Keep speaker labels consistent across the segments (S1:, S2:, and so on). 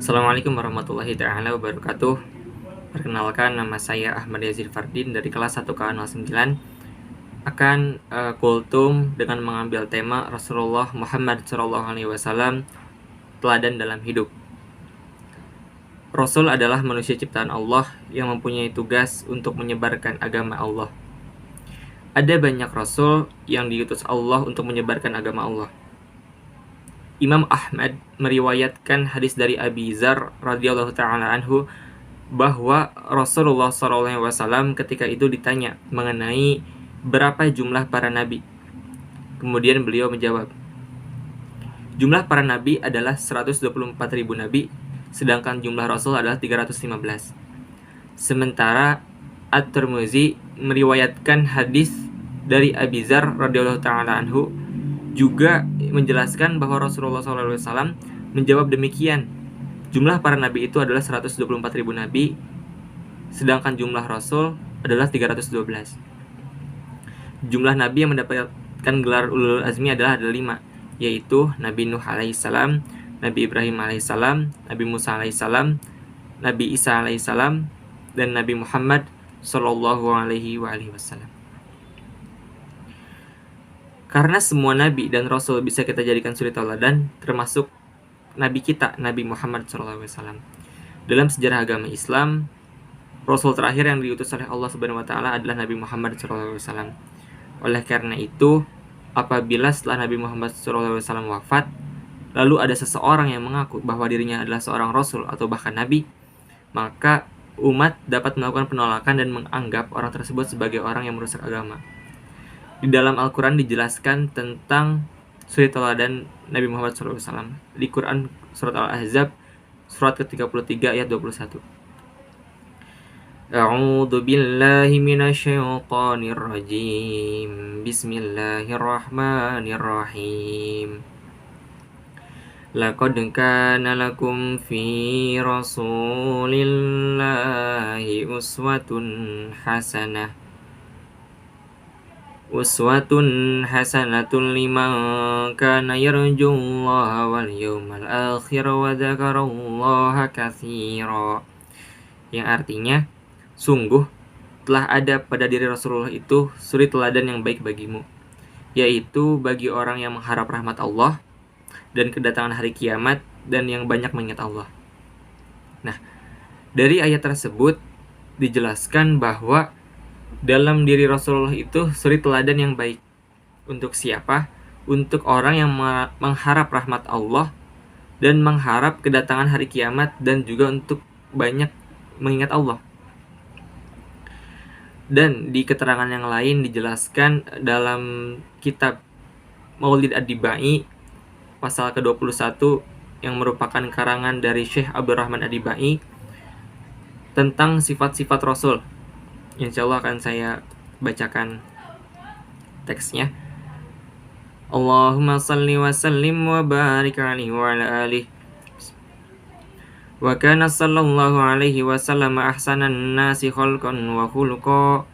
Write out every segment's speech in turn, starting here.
S1: Assalamualaikum warahmatullahi taala wabarakatuh. Perkenalkan, nama saya Ahmad Yazid Fardin dari kelas 1 KA09 akan kultum dengan mengambil tema Rasulullah Muhammad SAW, teladan dalam hidup. Rasul adalah manusia ciptaan Allah yang mempunyai tugas untuk menyebarkan agama Allah. Ada banyak Rasul yang diutus Allah untuk menyebarkan agama Allah. Imam Ahmad meriwayatkan hadis dari Abi Dzar radhiyallahu taala anhu bahwa Rasulullah SAW ketika itu ditanya mengenai berapa jumlah para nabi. Kemudian beliau menjawab, jumlah para nabi adalah 124.000 nabi, sedangkan jumlah Rasul adalah 315. Sementara At-Tirmizi meriwayatkan hadis dari Abi Dzar radhiyallahu taala anhu juga menjelaskan bahwa Rasulullah SAW menjawab demikian. Jumlah para nabi itu adalah 124.000 nabi, sedangkan jumlah Rasul adalah 312. Jumlah nabi yang mendapatkan gelar ulul azmi adalah ada 5, yaitu Nabi Nuh alaihissalam, Nabi Ibrahim alaihissalam, Nabi Musa alaihissalam, Nabi Isa alaihissalam, dan Nabi Muhammad sallallahu alaihi wasallam. Karena semua nabi dan rasul bisa kita jadikan suri tauladan, termasuk nabi kita, Nabi Muhammad SAW. Dalam sejarah agama Islam, rasul terakhir yang diutus oleh Allah Subhanahu wa taala adalah Nabi Muhammad SAW. Oleh karena itu, apabila setelah Nabi Muhammad SAW wafat, lalu ada seseorang yang mengaku bahwa dirinya adalah seorang rasul atau bahkan nabi, maka umat dapat melakukan penolakan dan menganggap orang tersebut sebagai orang yang merusak agama. Di dalam Al-Quran dijelaskan tentang suri tauladan Nabi Muhammad SAW. Di Quran surat Al-Ahzab surat ke-33 ayat 21. A'udzu billahi minasyaitonir rajim. Bismillahirrahmanirrahim. Laqad kana lakum fi rasulillahi uswatun hasanatun liman kana yarjullaha wal yawmal akhir wa dzakarallaha katsira. Yang artinya, sungguh telah ada pada diri Rasulullah itu suri teladan yang baik bagimu, yaitu bagi orang yang mengharap rahmat Allah dan kedatangan hari kiamat dan yang banyak mengingat Allah. Nah, dari ayat tersebut dijelaskan bahwa dalam diri Rasulullah itu suri teladan yang baik. Untuk siapa? Untuk orang yang mengharap rahmat Allah dan mengharap kedatangan hari kiamat dan juga untuk banyak mengingat Allah. Dan di keterangan yang lain dijelaskan dalam kitab Maulid Ad-Dibai pasal ke-21 yang merupakan karangan dari Syekh Abdurrahman Ad-Dibai tentang sifat-sifat Rasul. Insya Allah akan saya bacakan teksnya. Allahumma salli wa sallim wa barik alaihi wa ala alihi. Wa kana sallallahu alaihi wa sallam ahsanan nasi khalqan wa khuluqa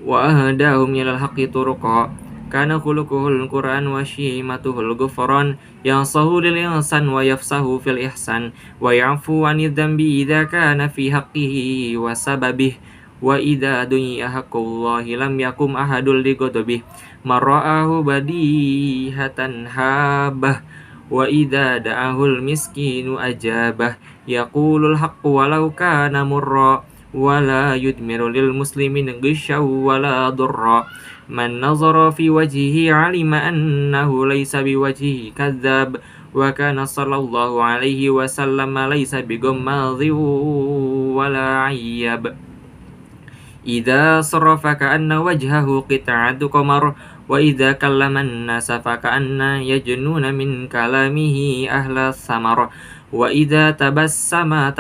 S1: wa ahdahum ilal haqqi turuqa. Kana khuluquhul Qur'an wa syimatuhul ghufran, yansahu lil ihsan wa yafsahu fil ihsan wa ya'fu 'anil dhanbi idza kana fi haqqihi wa sababih wa idza dunya haqqullahi lam yakum ahadul li ghadabihi marra'ahu badihatan habah wa idza da'ahul miskinu ajabah yaqulul haqqu walau kana murra wa la yudmiru lil muslimin ghishaw wa la durra. Man nazara fi wajhihi alima annahu laysa biwajhihi kadzdzab wa kana sallallahu alaihi wasallam laysa bighammadhi wala ayyab. Idza sarafa ka'anna wajhahu qit'atu qamar wa idza kallama an-nasa fa ka'anna yajnuna min kalamihi ahla samar wa idza tabassama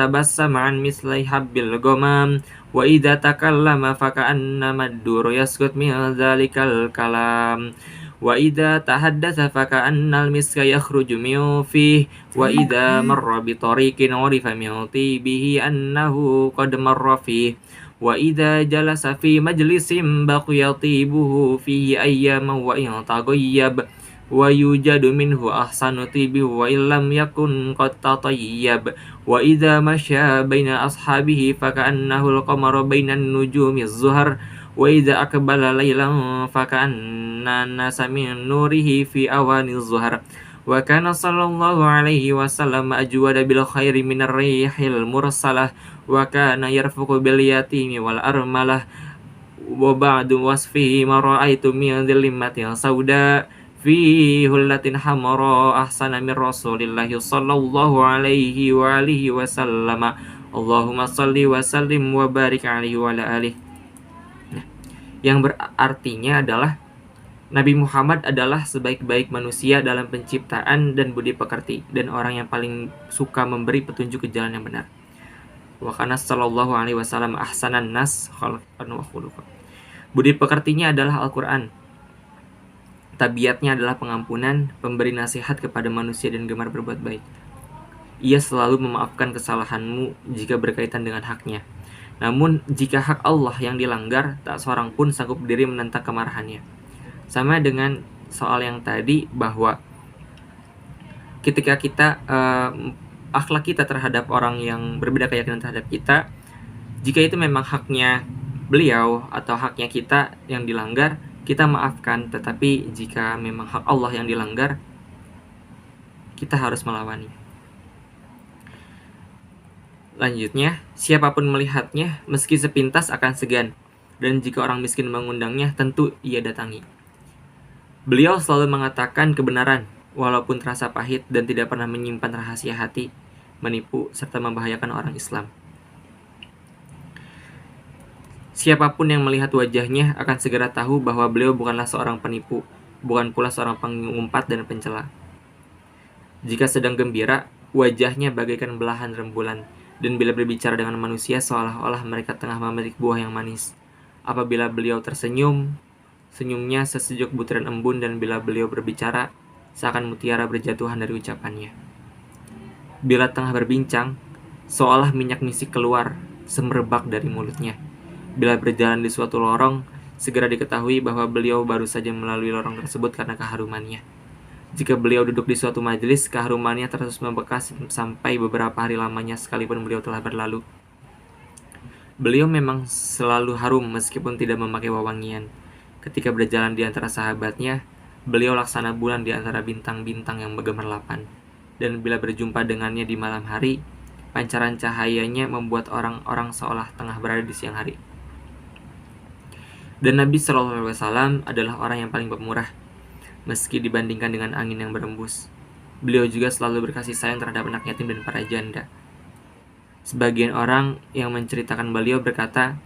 S1: an misli habbil ghamam wa idza takallama fa ka'anna mad-dur yaskut min dzalikal kalam wa idza tahaddatsa fa ka'anna al-miska yakhruju min fihi wa idza marra bi tariqin 'urifa min tibihi annahu qad marra fihi wa idza jalasa fi majlisin baqiya tibuhu fihi ayyaman wa in taghayyab wa yujadu minhu ahsanu tibi wa illam yakun qad tatayyab wa idza masya baina ashabihi faka'annahu al-qamaru bainan nujumi az-zuhar wa idza aqbala laylan faka'anna nasa min nurihi fi awani az-zuhar wa kana sallallahu alaihi wasallam ajwada bil khairi minar rihil mursalah wa kana yarfuqu bil yatimi wal armalah wa ba'du wasfihi ma ra'aitu min dhilmatin sauda fi hullatin hamra ahsana min rasulillahi sallallahu alaihi wa alihi wasallam. Allahumma salli wa sallim wa barik alaihi wa ala alihi. Nah, yang berartinya adalah Nabi Muhammad adalah sebaik-baik manusia dalam penciptaan dan budi pekerti, dan orang yang paling suka memberi petunjuk ke jalan yang benar. Wa kana sallallahu alaihi wasallam ahsanan nas khalqan wa khuluqan. Budi pekertinya adalah Al-Quran. Tabiatnya adalah pengampunan, pemberi nasihat kepada manusia dan gemar berbuat baik. Ia selalu memaafkan kesalahanmu jika berkaitan dengan haknya. Namun jika hak Allah yang dilanggar, tak seorang pun sanggup berdiri menentang kemarahannya. Sama dengan soal yang tadi, bahwa ketika kita akhlak kita terhadap orang yang berbeda keyakinan terhadap kita, jika itu memang haknya beliau atau haknya kita yang dilanggar, kita maafkan. Tetapi jika memang hak Allah yang dilanggar, kita harus melawannya. Lanjutnya, siapapun melihatnya meski sepintas akan segan, dan jika orang miskin mengundangnya, tentu ia datangi. Beliau selalu mengatakan kebenaran walaupun terasa pahit, dan tidak pernah menyimpan rahasia hati, menipu serta membahayakan orang Islam. Siapapun yang melihat wajahnya akan segera tahu bahwa beliau bukanlah seorang penipu, bukan pula seorang pengumpat dan pencela. Jika sedang gembira, wajahnya bagaikan belahan rembulan, dan bila berbicara dengan manusia seolah-olah mereka tengah memetik buah yang manis. Apabila beliau tersenyum, senyumnya sesejuk butiran embun, dan bila beliau berbicara, seakan mutiara berjatuhan dari ucapannya. Bila tengah berbincang, seolah minyak misik keluar semerbak dari mulutnya. Bila berjalan di suatu lorong, segera diketahui bahwa beliau baru saja melalui lorong tersebut karena keharumannya. Jika beliau duduk di suatu majelis, keharumannya terus membekas sampai beberapa hari lamanya sekalipun beliau telah berlalu. Beliau memang selalu harum meskipun tidak memakai wewangian. Ketika berjalan di antara sahabatnya, beliau laksana bulan di antara bintang-bintang yang bergemerlapan. Dan bila berjumpa dengannya di malam hari, pancaran cahayanya membuat orang-orang seolah tengah berada di siang hari. Dan Nabi SAW adalah orang yang paling pemurah, meski dibandingkan dengan angin yang berembus. Beliau juga selalu berkasih sayang terhadap anak yatim dan para janda. Sebagian orang yang menceritakan beliau berkata,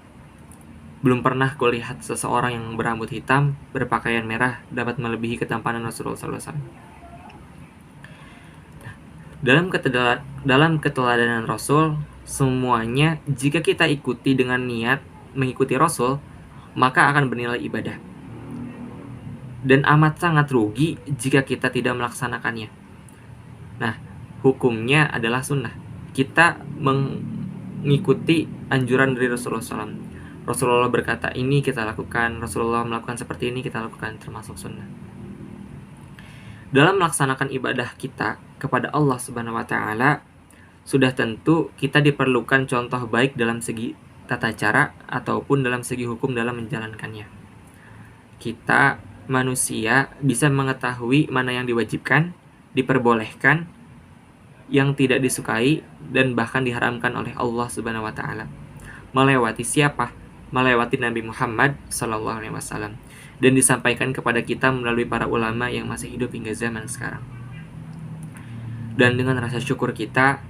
S1: belum pernah kulihat seseorang yang berambut hitam, berpakaian merah, dapat melebihi ketampanan Rasulullah SAW. Dalam keteladanan Rasul, semuanya jika kita ikuti dengan niat mengikuti Rasul, maka akan bernilai ibadah. Dan amat sangat rugi jika kita tidak melaksanakannya. Nah, hukumnya adalah sunnah. Kita mengikuti anjuran dari Rasulullah SAW. Rasulullah berkata ini kita lakukan, Rasulullah melakukan seperti ini kita lakukan, termasuk sunnah. Dalam melaksanakan ibadah kita kepada Allah Subhanahu wa Ta'ala, sudah tentu kita diperlukan contoh baik dalam segi tata cara ataupun dalam segi hukum dalam menjalankannya. Kita manusia bisa mengetahui mana yang diwajibkan, diperbolehkan, yang tidak disukai, dan bahkan diharamkan oleh Allah Subhanahu wa Ta'ala. Melewati siapa? Melewati Nabi Muhammad SAW, dan disampaikan kepada kita melalui para ulama yang masih hidup hingga zaman sekarang. Dan dengan rasa syukur kita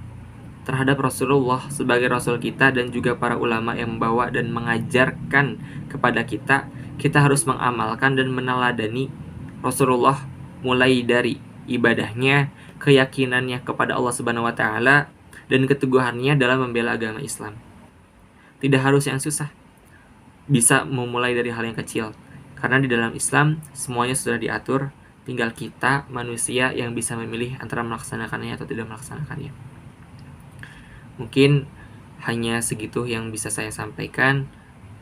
S1: terhadap Rasulullah sebagai Rasul kita dan juga para ulama yang membawa dan mengajarkan kepada kita, kita harus mengamalkan dan meneladani Rasulullah mulai dari ibadahnya, keyakinannya kepada Allah Subhanahu wa Ta'ala, dan keteguhannya dalam membela agama Islam. Tidak harus yang susah, bisa memulai dari hal yang kecil, karena di dalam Islam semuanya sudah diatur, tinggal kita manusia yang bisa memilih antara melaksanakannya atau tidak melaksanakannya. Mungkin hanya segitu yang bisa saya sampaikan.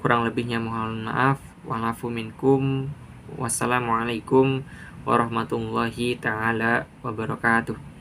S1: Kurang lebihnya mohon maaf. Wa'afu minkum. Wassalamualaikum warahmatullahi taala wabarakatuh.